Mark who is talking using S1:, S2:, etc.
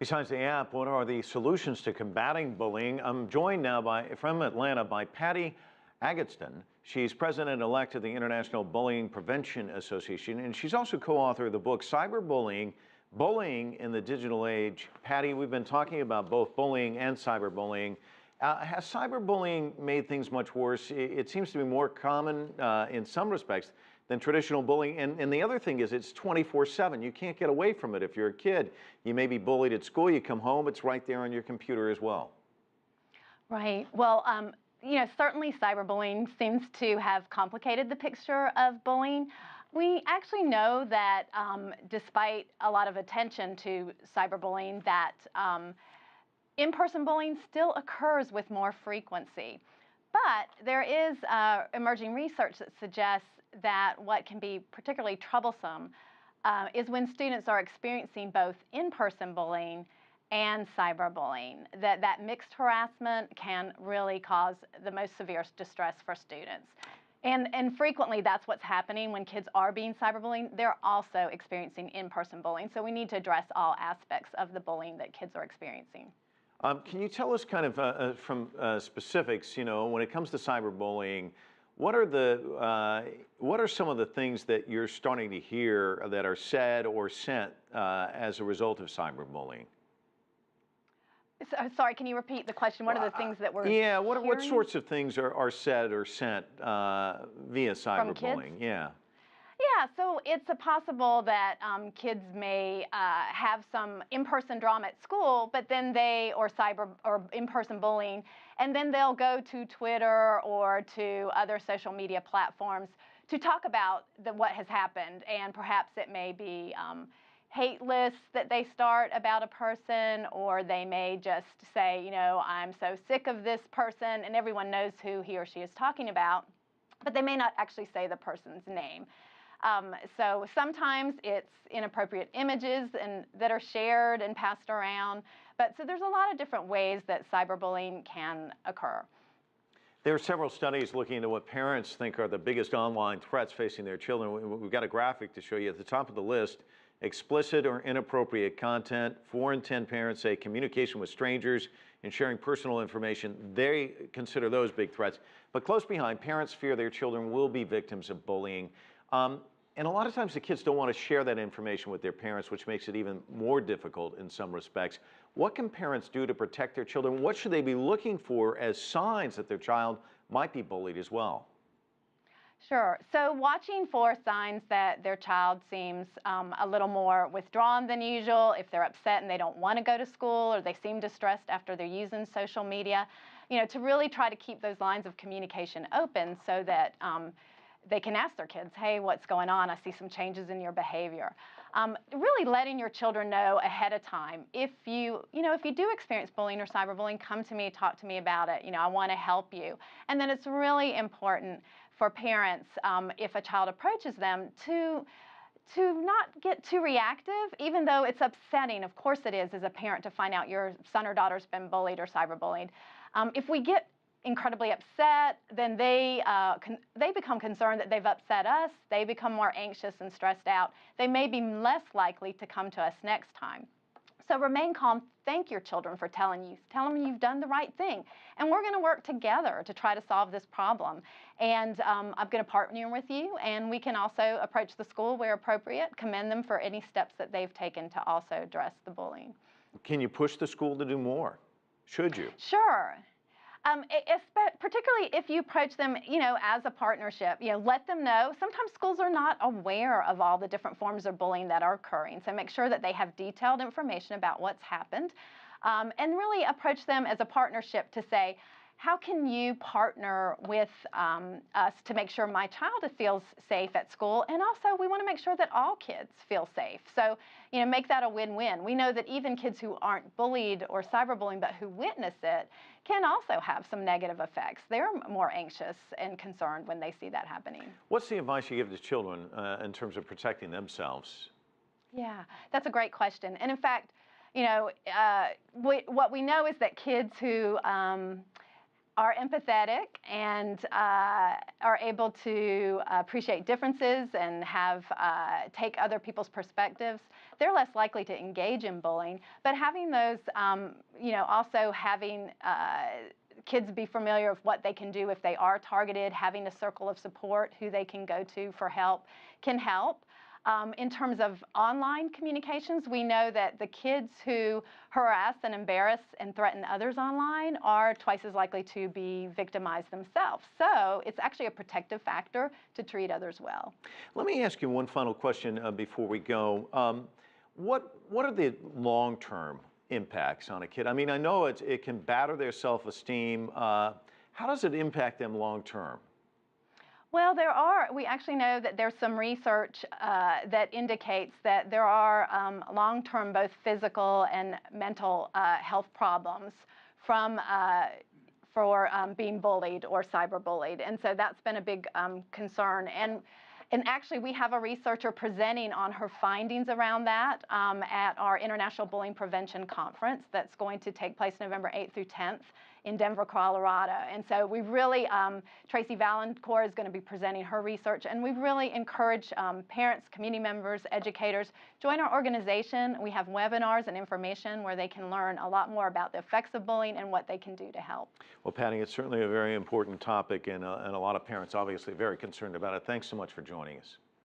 S1: Besides the app, what are the solutions to combating bullying? I'm joined now from Atlanta by Patti Agatston. She's president-elect of the International Bullying Prevention Association, and she's also co-author of the book Cyberbullying, Bullying in the Digital Age. Patti, we've been talking about both bullying and cyberbullying. Has cyberbullying made things much worse? It seems to be more common in some respects than traditional bullying. And the other thing is it's 24/7. You can't get away from it. If you're a kid, you may be bullied at school, you come home, it's right there on your computer as well.
S2: Right. Well, certainly cyberbullying seems to have complicated the picture of bullying. We actually know that despite a lot of attention to cyberbullying, that in-person bullying still occurs with more frequency. But there is emerging research that suggests that what can be particularly troublesome is when students are experiencing both in-person bullying and cyberbullying. That mixed harassment can really cause the most severe distress for students. And frequently that's what's happening when kids are being cyberbullied. They're also experiencing in-person bullying. So we need to address all aspects of the bullying that kids are experiencing.
S1: Can you tell us kind of from specifics, when it comes to cyberbullying, what are some of the things that you're starting to hear that are said or sent as a result of cyberbullying?
S2: Sorry, can you repeat the question? What are the things that we're
S1: what sorts of things are said or sent via cyberbullying?
S2: Yeah, so it's possible that kids may have some in-person drama at school, but then or in-person bullying, and then they'll go to Twitter or to other social media platforms to talk about what has happened, and perhaps it may be hate lists that they start about a person, or they may just say, I'm so sick of this person, and everyone knows who he or she is talking about, but they may not actually say the person's name. So sometimes it's inappropriate images that are shared and passed around. But so there's a lot of different ways that cyberbullying can occur.
S1: There are several studies looking into what parents think are the biggest online threats facing their children. We've got a graphic to show you at the top of the list. Explicit or inappropriate content. 4 in 10 parents say communication with strangers and sharing personal information. They consider those big threats. But close behind, parents fear their children will be victims of bullying. And a lot of times the kids don't want to share that information with their parents, which makes it even more difficult in some respects. What can parents do to protect their children? What should they be looking for as signs that their child might be bullied as well?
S2: Sure. So watching for signs that their child seems a little more withdrawn than usual, if they're upset and they don't want to go to school, or they seem distressed after they're using social media, to really try to keep those lines of communication open so that they can ask their kids, hey, what's going on? I see some changes in your behavior. Really letting your children know ahead of time. If you do experience bullying or cyberbullying, come to me, talk to me about it. I want to help you. And then it's really important for parents, if a child approaches them, to not get too reactive, even though it's upsetting. Of course it is, as a parent, to find out your son or daughter's been bullied or cyberbullied. If we get incredibly upset, then they become concerned that they've upset us. They become more anxious and stressed out. They may be less likely to come to us next time. So remain calm. Thank your children for telling you. Tell them you've done the right thing. And we're going to work together to try to solve this problem. And I'm going to partner with you. And we can also approach the school where appropriate, commend them for any steps that they've taken to also address the bullying.
S1: Can you push the school to do more? Should you?
S2: Sure. Particularly if you approach them, as a partnership, let them know. Sometimes schools are not aware of all the different forms of bullying that are occurring. So make sure that they have detailed information about what's happened, and really approach them as a partnership to say, how can you partner with us to make sure my child feels safe at school? And also, we want to make sure that all kids feel safe. So, make that a win-win. We know that even kids who aren't bullied or cyberbullying, but who witness it, can also have some negative effects. They're more anxious and concerned when they see that happening.
S1: What's the advice you give to children in terms of protecting themselves?
S2: Yeah, that's a great question. And in fact, what we know is that kids who are empathetic and are able to appreciate differences and have take other people's perspectives, they're less likely to engage in bullying. But having those, also having kids be familiar with what they can do if they are targeted, having a circle of support, who they can go to for help, can help. In terms of online communications, we know that the kids who harass and embarrass and threaten others online are twice as likely to be victimized themselves. So it's actually a protective factor to treat others well.
S1: Let me ask you one final question before we go. What are the long-term impacts on a kid? I mean, I know it can batter their self-esteem. How does it impact them long-term?
S2: Well, we actually know that there's some research that indicates that there are long-term both physical and mental health problems from for being bullied or cyberbullied. And so that's been a big concern. And actually, we have a researcher presenting on her findings around that at our International Bullying Prevention Conference that's going to take place November 8th through 10th in Denver, Colorado. And so we really, Tracy Valancourt is going to be presenting her research, and we really encourage parents, community members, educators, join our organization. We have webinars and information where they can learn a lot more about the effects of bullying and what they can do to help.
S1: Well, Patti, it's certainly a very important topic, and a lot of parents obviously very concerned about it. Thanks so much for joining us.